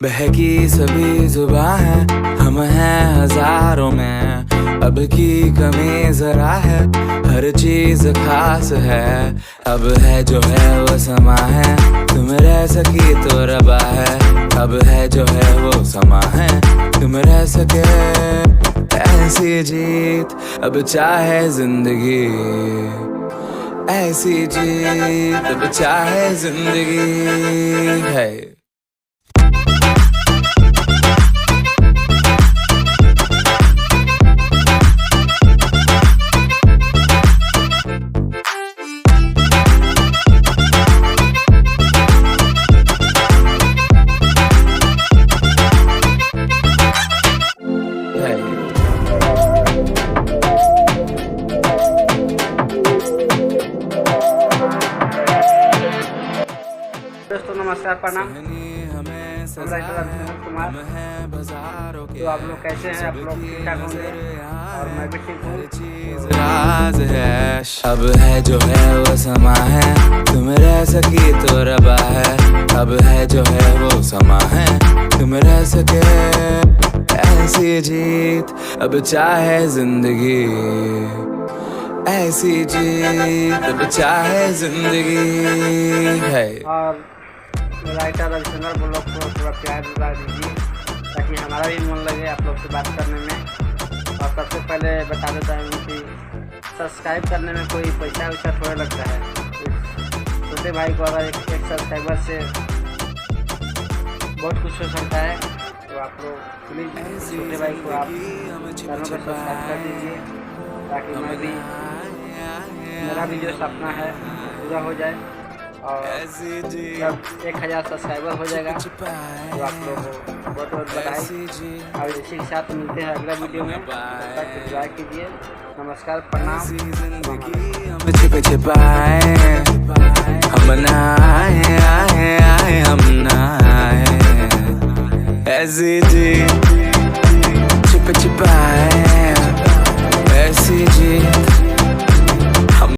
बहकी सभी जुबां है, हम हैं हजारों में। अब की कमी जरा है, हर चीज खास है। अब है जो है वो समा है, तुम रह सकी तो रबा है। अब है जो है वो समा है, तुम रह सके ऐसी जीत। अब चाहे जिंदगी ऐसी जीत, अब चाहे जिंदगी है। दोस्तों नमस्कार, प्रणाम। कुमार। तो आप लोग कैसे हैं? आप लोग ठीक ठाक होंगे और मैं भी ठीक हूँ। राज है अब है जो है वो समा है, तुम रह सकी तो रबा है। अब है जो है वो समा है, तुम रह सके ऐसी जीत। अब चाहे जिंदगी ऐसी जीत, अब चाहे जिंदगी है। और राइटर रविशंकर ब्लॉग को थोड़ा प्यार दिला दीजिए ताकि हमारा भी मन लगे आप लोग से बात करने में। और सबसे पहले बता देता हूँ कि सब्सक्राइब करने में कोई पैसा वैसा थोड़ा लगता है। छोटे भाई को अगर एक सब्सक्राइबर से बहुत कुछ हो सकता है, तो आप लोग प्लीज़ छोटे भाई को आप चैनल को सब्सक्राइब कर दीजिए ताकि मैं भी मेरा भी जो सपना है पूरा हो जाए। और जब 1000 सब्सक्राइबर हो जाएगा तो आप लोगों को बहुत बहुत बधाई। और इसी के साथ मिलते हैं अगला वीडियो में। तब तक एंजॉय कीजिए। नमस्कार, प्रणाम। छिपे छिपाए हम ना आए हम ना आए ऐसी जी छिपे छिपाए।